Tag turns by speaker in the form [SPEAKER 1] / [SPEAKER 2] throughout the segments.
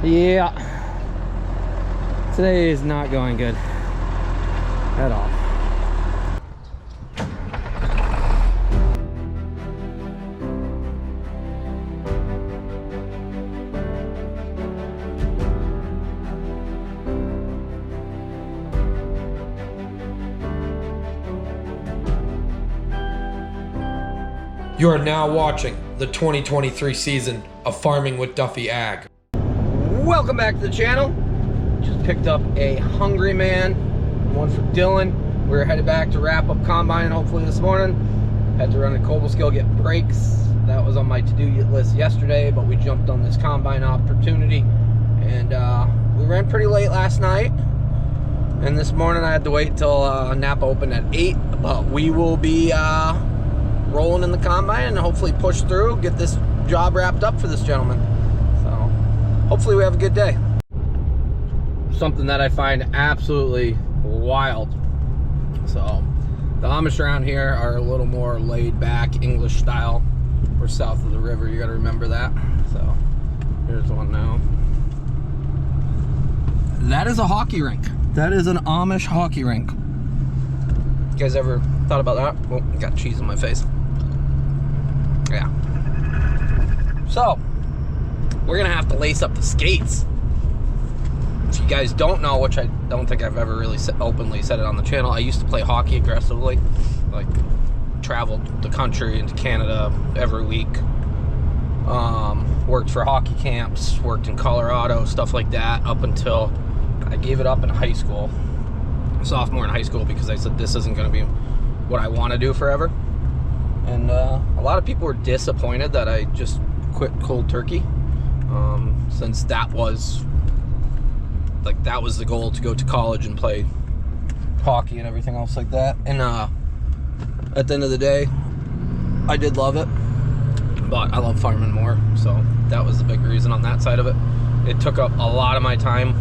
[SPEAKER 1] Yeah, today is not going good at all.
[SPEAKER 2] You are now watching the 2023 season of Farming with Duffy Ag.
[SPEAKER 1] Welcome back to the channel. Just picked up a Hungry Man, one for Dylan. We're headed back to wrap up combine hopefully this morning. Had to run a Cobble scale, get brakes. That was on my to-do list yesterday, but we jumped on this combine opportunity. And we ran pretty late last night. And this morning I had to wait till Napa opened at 8. But we will be rolling in the combine and hopefully push through, get this job wrapped up for this gentleman. So hopefully we have a good day. Something that I find absolutely wild. So the Amish around here are a little more laid back, English style. We're south of the river, you gotta remember that. So here's one now. That is a hockey rink. That is an Amish hockey rink. You guys ever thought about that? Oh, got cheese in my face. Yeah. So, we're gonna have to lace up the skates. If you guys don't know, which I don't think I've ever really openly said it on the channel, I used to play hockey aggressively. Like, traveled the country into Canada every week. Worked for hockey camps, worked in Colorado, stuff like that, up until I gave it up in high school. Sophomore in high school, because I said this isn't gonna be what I wanna do forever. And a lot of people were disappointed that I just quit cold turkey, since that was the goal, to go to college and play hockey and everything else like that. And at the end of the day, I did love it, but I love farming more, so that was the big reason on that side of it. It took up a lot of my time.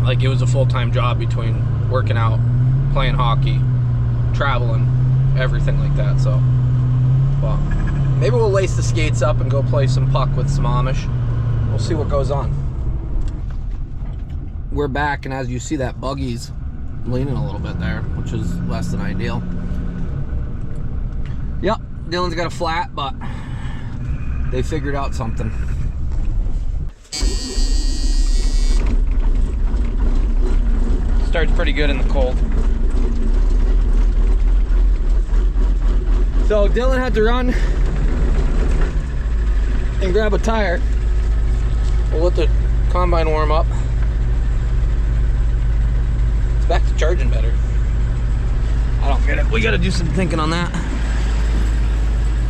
[SPEAKER 1] Like, it was a full-time job between working out, playing hockey, traveling, everything like that. So, well, maybe we'll lace the skates up and go play some puck with some Amish. We'll see what goes on. We're back, and as you see, that buggy's leaning a little bit there, which is less than ideal. Yep, Dylan's got a flat, but they figured out something. Starts pretty good in the cold. So Dylan had to run and grab a tire. We'll let the combine warm up. It's back to charging better. I don't get it. We gotta do some thinking on that.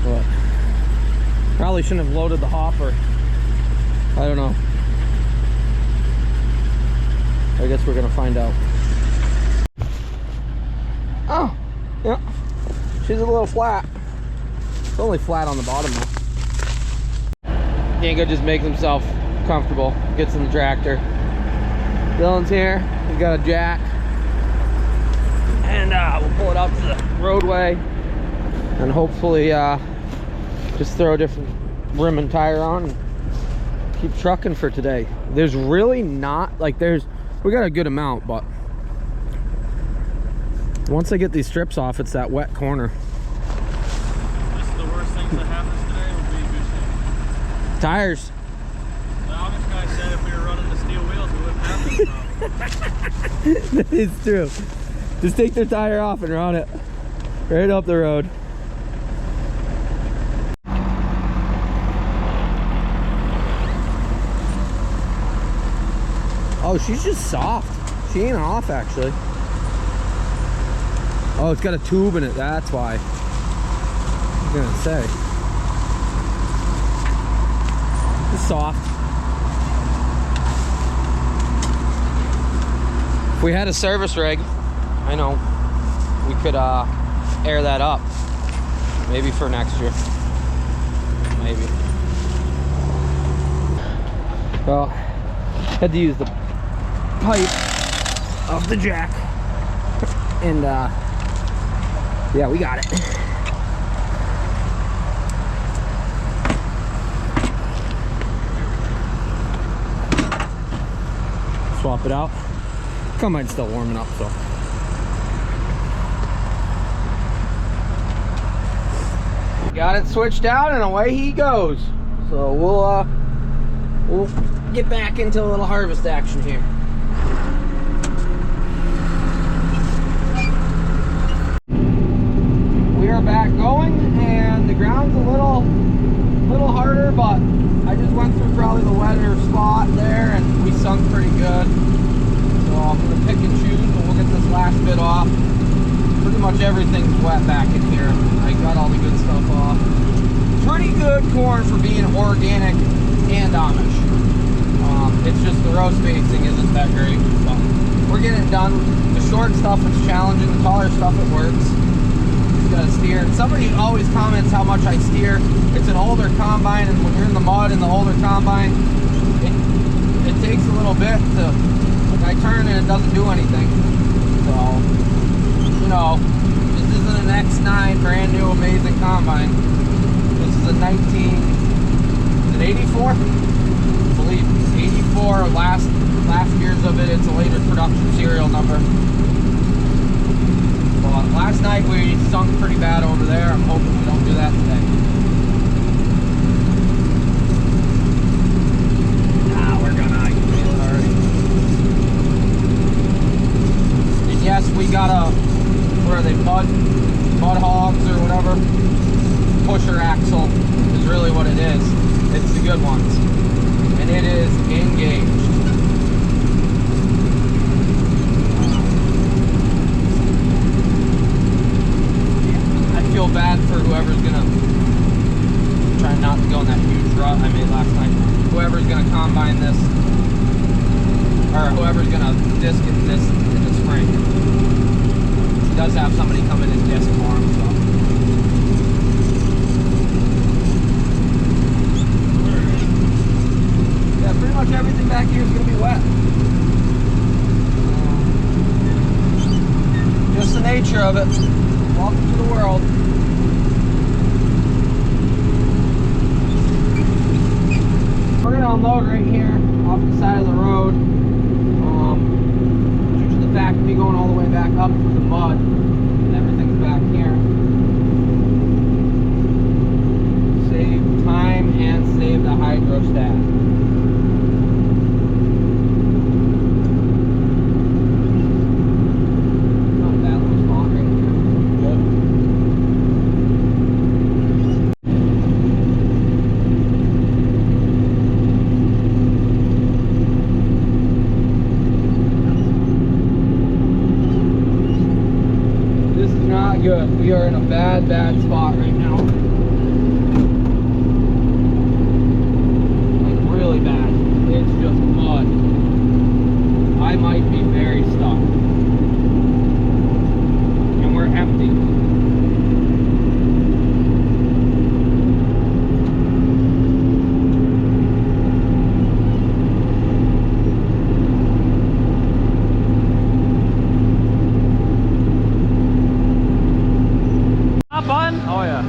[SPEAKER 1] But probably shouldn't have loaded the hopper. I don't know. I guess we're gonna find out. Oh, yeah. She's a little flat. It's only flat on the bottom though. Dingo just makes himself comfortable. Gets in the tractor. Dylan's here. He's got a jack. And we'll pull it out to the roadway. And hopefully just throw a different rim and tire on and keep trucking for today. There's really not, like, we got a good amount, but once I get these strips off, it's that wet corner.
[SPEAKER 3] This is the worst things that happens today would be goose egg.
[SPEAKER 1] Tires.
[SPEAKER 3] The Amish guy said if we were running the steel wheels, we wouldn't have this problem.
[SPEAKER 1] It's true. Just take their tire off and run it right up the road. Oh, she's just soft. She ain't off, actually. Oh, it's got a tube in it, that's why. I was gonna say. It's soft. If we had a service rig, I know, we could air that up. Maybe for next year. Maybe. Well, had to use the pipe of the jack. And yeah, we got it. swap it out. Combine's still warming up, so. Got it switched out and away he goes. So we'll get back into a little harvest action here. We are back going, and the ground's a little harder, but I just went through probably the wetter spot there and we sunk pretty good. So I'm gonna pick and choose, but we'll get this last bit off. Pretty much everything's wet back in here. I got all the good stuff off. Pretty good corn for being organic and Amish. It's just the row spacing isn't that great, but we're getting it done. The short stuff it's challenging, the taller stuff it works. Just gotta steer. And somebody always comments how much I steer. It's an older combine, and when you're in the mud in the older combine, it takes a little bit to, like, I turn and it doesn't do anything. So, you know, this isn't an X9 brand new amazing combine. This is a 84? I believe 84, last year's of it. It's a later production serial number. Well, last night we sunk pretty bad over there. I'm hoping we don't do that today. We're gonna, I can feel it already. And yes, we got a, where are they, mud hogs or whatever? Pusher axle is really what it is. It's the good ones. And it is engaged. I feel bad for whoever's gonna try not to go in that huge rut I made last night. Whoever's gonna combine this, or whoever's gonna disc this in the spring. He does have somebody come in and disc for him, so. Pretty much everything back here is going to be wet. Just the nature of it. Welcome to the world. We're going to unload right here off the side of the road. Due to the fact of me going all the way back up through the mud and everything's back here. Save time and save the hydrostat. Good. We are in a bad spot right now. Like really bad. It's just mud. I might be very stuck. And we're empty. Oh yeah.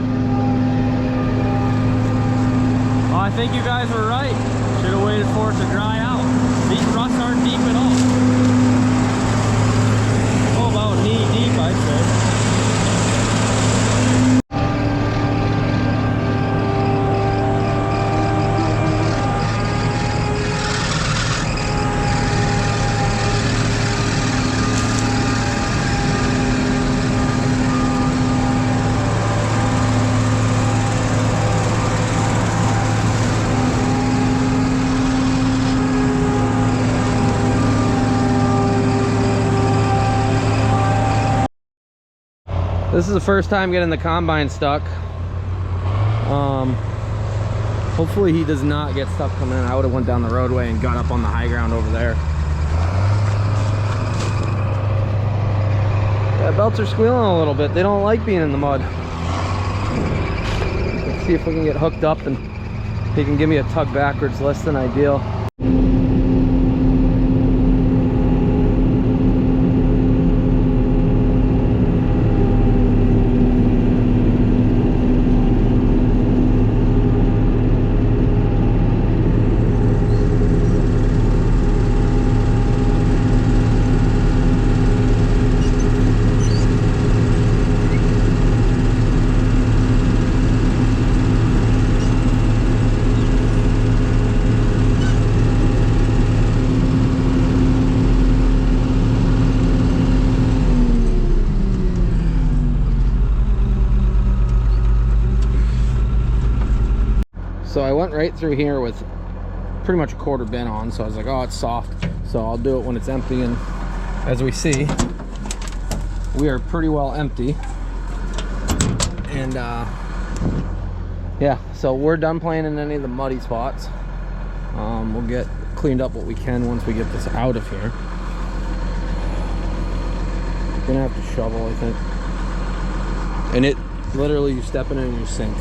[SPEAKER 1] Well, I think you guys were right. Should have waited for it to dry out. These ruts aren't deep at all. Oh, about knee deep, I'd say. This is the first time getting the combine stuck. Hopefully he does not get stuck coming in. I would have went down the roadway and got up on the high ground over there. Yeah, belts are squealing a little bit. They don't like being in the mud. Let's see if we can get hooked up and he can give me a tug backwards, less than ideal. right through here with pretty much a quarter bin on, so I was like, oh, it's soft, so I'll do it when it's empty. And as we see, we are pretty well empty. And yeah, so we're done playing in any of the muddy spots. We'll get cleaned up what we can once we get this out of here. Gonna have to shovel, I think. And it literally, you step in it and you sink.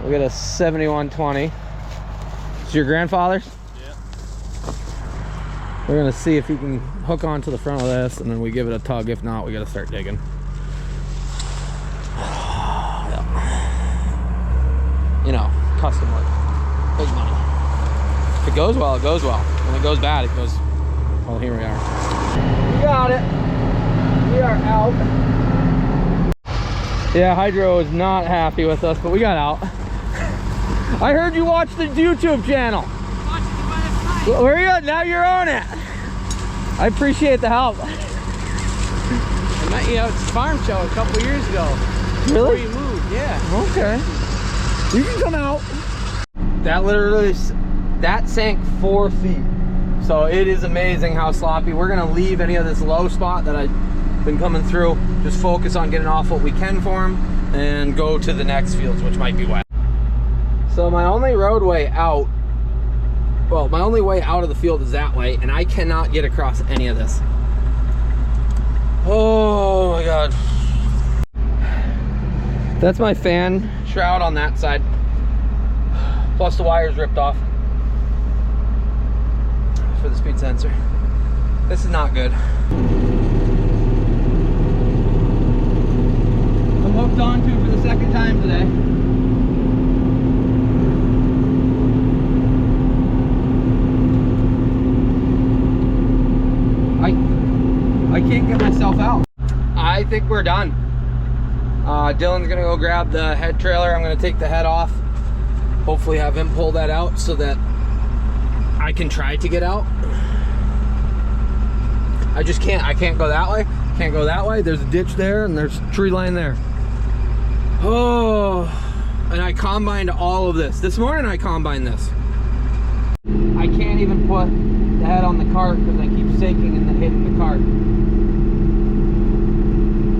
[SPEAKER 1] We got a 7120. It's your grandfather's?
[SPEAKER 3] Yeah.
[SPEAKER 1] We're gonna see if he can hook onto the front of this, and then we give it a tug. If not, we gotta start digging. You know, custom work, big money. If it goes well, it goes well. When it goes bad, it goes, well, here we are. We got it. We are out. Yeah, Hydro is not happy with us, but we got out. I heard you watched the YouTube channel.
[SPEAKER 3] Watching it last night.
[SPEAKER 1] Where are you at? Now you're on it. I appreciate the help.
[SPEAKER 3] I met you at the farm show a couple years ago.
[SPEAKER 1] Really?
[SPEAKER 3] Before you moved, yeah.
[SPEAKER 1] Okay. You can come out. That literally, that sank 4 feet. So it is amazing how sloppy. We're gonna leave any of this low spot that I've been coming through. Just focus on getting off what we can for them and go to the next fields, which might be wet. So my only roadway out, well, my only way out of the field is that way, and I cannot get across any of this. Oh my God. That's my fan shroud on that side. Plus the wire's ripped off for the speed sensor. This is not good. I'm hooked onto for the second time today. I can't get myself out. I think we're done. Dylan's gonna go grab the head trailer. I'm gonna take the head off. Hopefully have him pull that out so that I can try to get out. I just can't. I can't go that way. Can't go that way. There's a ditch there and there's a tree line there. Oh, and I combined all of this. This morning I combined this. I can't even put the head on the cart because I keep sinking and then hitting the cart.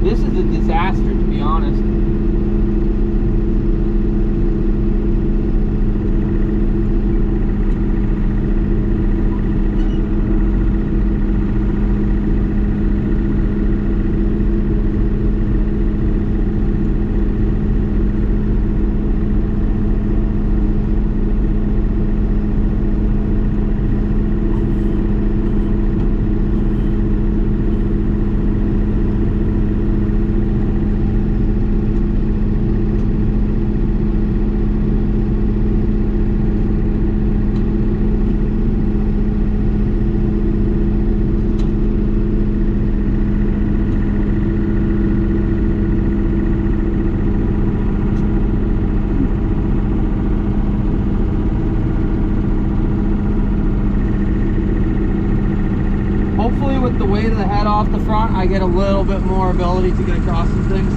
[SPEAKER 1] This is a disaster, to be honest. Hopefully with the weight of the head off the front, I get a little bit more ability to get across some things.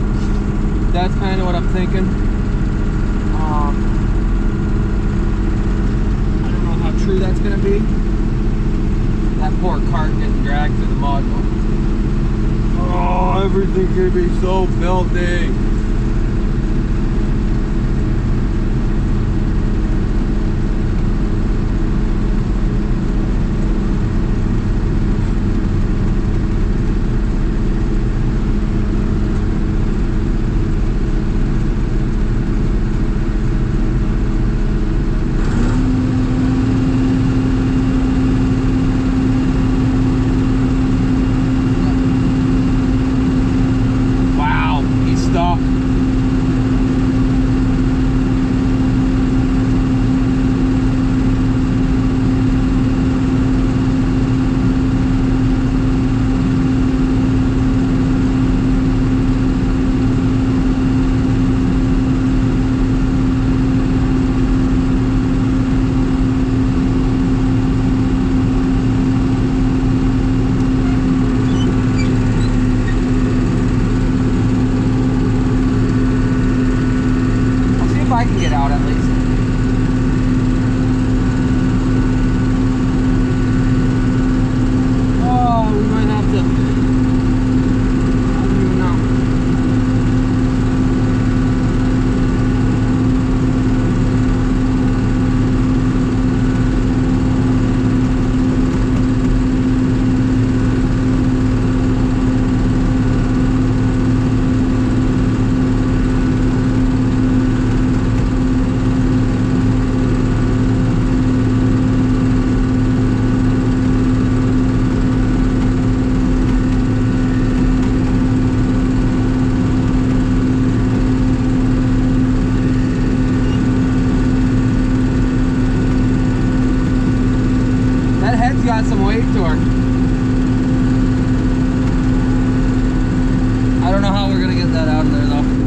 [SPEAKER 1] That's kind of what I'm thinking. I don't know how true that's going to be. That poor cart getting dragged through the mud. Oh, everything can be so filthy. Wow, he's stuck. got some weight to her. I don't know how we're gonna get that out of there though.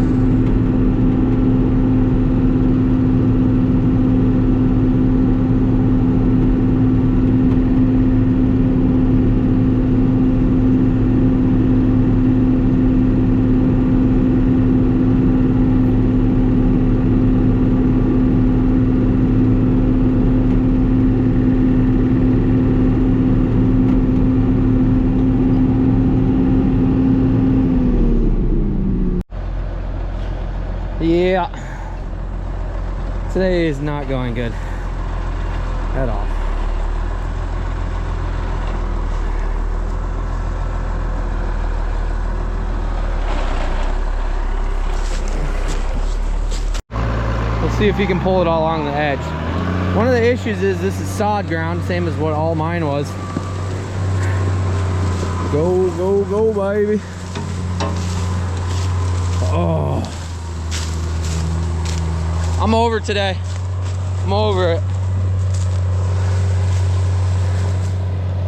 [SPEAKER 1] Yeah, today is not going good at all. We'll see if he can pull it all along the edge. One of the issues is this is sod ground, same as what all mine was. Go, go, go, baby. Oh. I'm over today. I'm over it.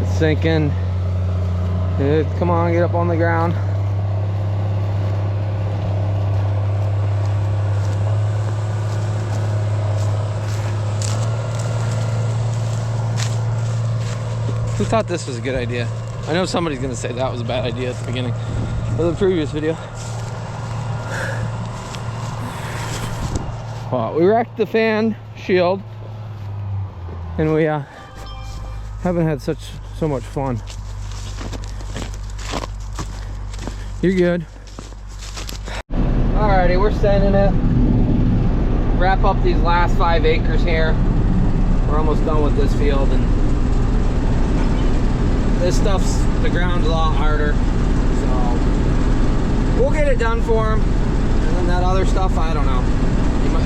[SPEAKER 1] It's sinking. Come on, get up on the ground. Who thought this was a good idea? I know somebody's gonna say that was a bad idea at the beginning of the previous video. Well, we wrecked the fan shield, and we haven't had so much fun. You're good. Alrighty, we're sending it. Wrap up these last 5 acres here. We're almost done with this field, and this stuff's, the ground's a lot harder, so we'll get it done for him. And then that other stuff, I don't know.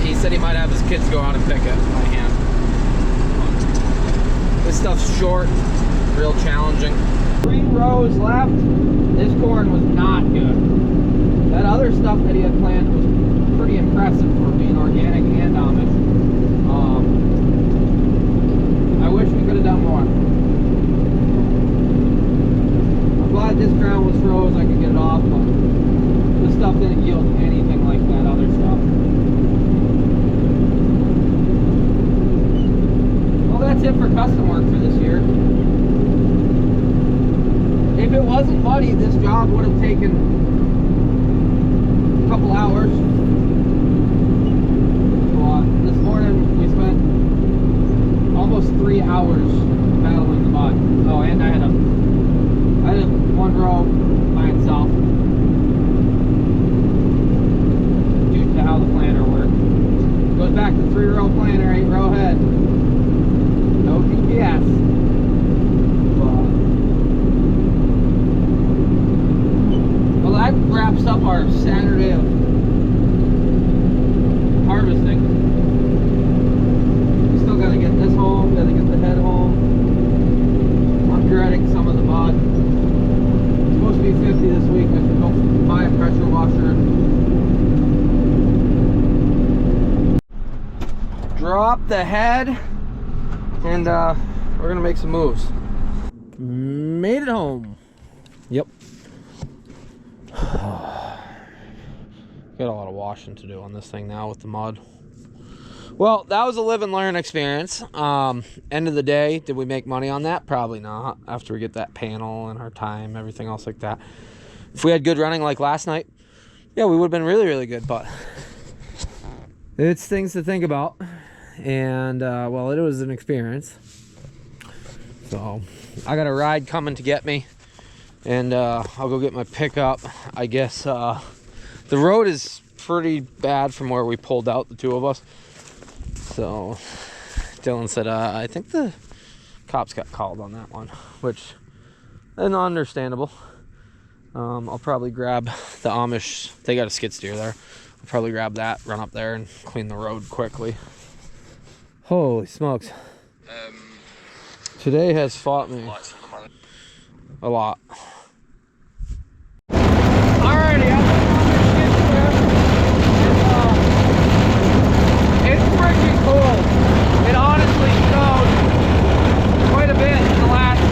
[SPEAKER 1] He said he might have his kids go out and pick it by hand. This stuff's short, real challenging. 3 rows left. This corn was not good. That other stuff that he had planted was pretty impressive for being organic and Amish. I wish we could have done more. I'm glad this ground was froze, I could get it off, but this stuff didn't yield anything like that other stuff. That's it for custom work for this year. If it wasn't muddy, this job would have taken a couple hours. This morning we spent almost 3 hours battling the mud. Oh, and I had one row by itself due to how the planter worked. Goes back to 3-row planter, 8-row head. No GPS. Well, that wraps up our Saturday of harvesting. We still gotta get this home, gotta get the head home. I'm dreading some of the mud. It's supposed to be 50 this week. I should go buy a pressure washer. Drop the head. And we're gonna make some moves. Made it home. Yep. Got a lot of washing to do on this thing now with the mud. Well, that was a live and learn experience. End of the day, did we make money on that? Probably not. After we get that panel and our time, everything else like that. If we had good running like last night, yeah, we would have been really, really good. But it's things to think about. And well, it was an experience. So I got a ride coming to get me, and I'll go get my pickup. I guess the road is pretty bad from where we pulled out, the 2 of us. So Dylan said I think the cops got called on that one, which is understandable. I'll probably grab the Amish. They got a skid steer there. I'll probably grab that, run up there, and clean the road quickly. Holy smokes. Today has fought me a lot. Alrighty, I'm it's freaking cold. It honestly snowed quite a bit in the last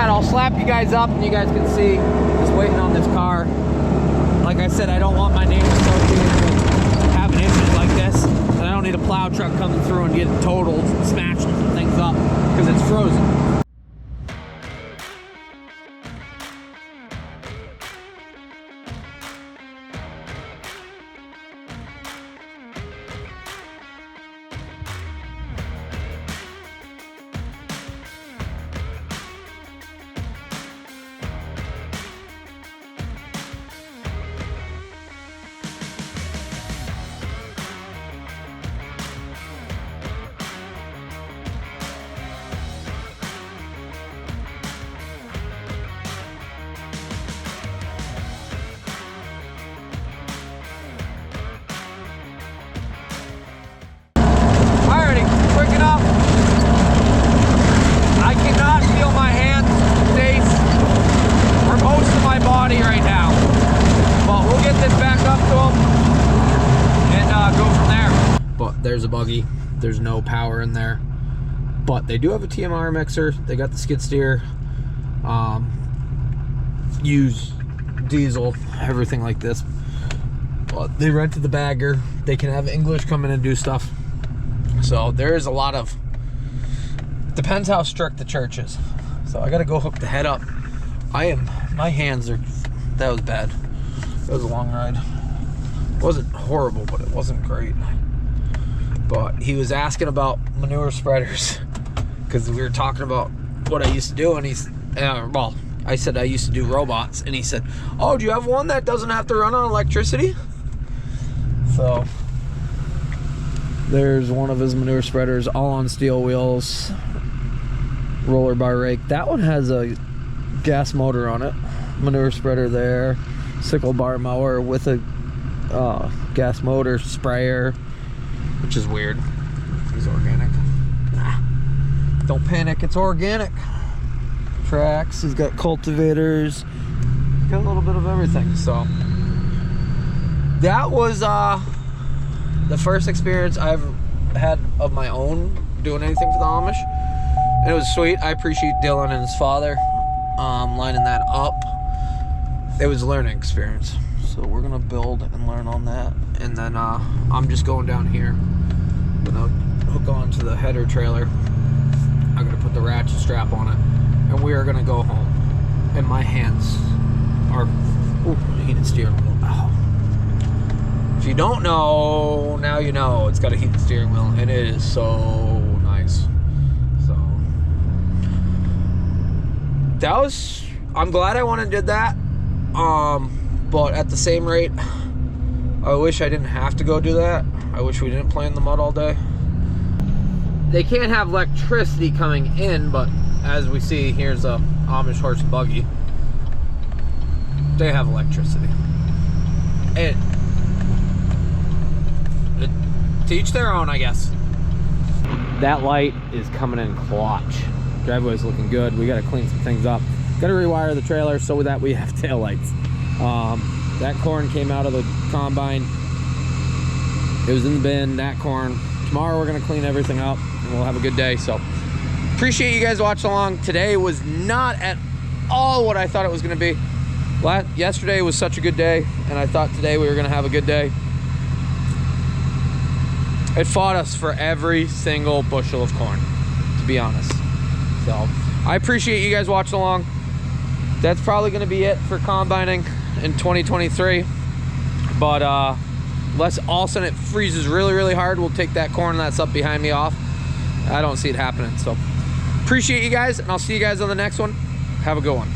[SPEAKER 1] that, I'll slap you guys up and you guys can see. Just waiting on this car. Like I said, I don't want my name associated with having issues like this. And I don't need a plow truck coming through and getting totaled, smashing some things up because it's frozen. There's a buggy. There's no power in there, but they do have a TMR mixer. They got the skid steer, use diesel, everything like this. But they rented the bagger. They can have English come in and do stuff. So there is a lot of, depends how strict the church is. So I gotta go hook the head up. My hands are, that was bad. That was a long ride. It wasn't horrible, but it wasn't great. But he was asking about manure spreaders because we were talking about what I used to do, and he's well, I said I used to do robots, and he said, oh, do you have one that doesn't have to run on electricity? So there's one of his manure spreaders, all on steel wheels, roller bar rake. That one has a gas motor on it. Manure spreader there, sickle bar mower with a gas motor sprayer, which is weird. He's organic. Don't panic, it's organic. Tracks, he's got cultivators, he's got a little bit of everything. So that was the first experience I've had of my own doing anything for the Amish, and it was sweet. I appreciate Dylan and his father lining that up. It was a learning experience. So we're gonna build and learn on that, and then I'm just going down here. I'm gonna hook onto the header trailer. I'm gonna put the ratchet strap on it, and we are gonna go home. And my hands are, ooh, heated steering wheel. Oh. If you don't know, now you know. It's got a heated steering wheel, and it is so nice. So that was, I'm glad I went and did that. But at the same rate, I wish I didn't have to go do that. I wish we didn't play in the mud all day. They can't have electricity coming in, but as we see, here's a Amish horse and buggy. They have electricity. And to each their own, I guess. That light is coming in clutch. Driveway's looking good. We gotta clean some things up. Gotta rewire the trailer so that we have taillights. That corn came out of the combine. It was in the bin, that corn. Tomorrow we're gonna clean everything up and we'll have a good day. So appreciate you guys watching along. Today was not at all what I thought it was gonna be. Yesterday was such a good day, and I thought today we were gonna have a good day. It fought us for every single bushel of corn, to be honest. So I appreciate you guys watching along. That's probably gonna be it for combining in 2023. But unless all of a sudden it freezes really, really hard, we'll take that corn that's up behind me off. I don't see it happening. So appreciate you guys, and I'll see you guys on the next one. Have a good one.